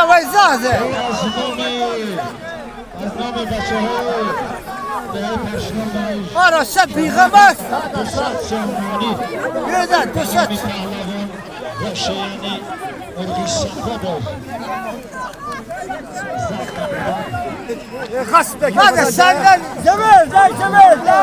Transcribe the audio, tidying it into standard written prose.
ویزازه از نام بچه های برای پشنام دانش آره شب بیغم است دوست جمعانی بیدن دوست پهلوان روشیانی مرغی صفا خاص بك هذا السندل جميل زي جميل يا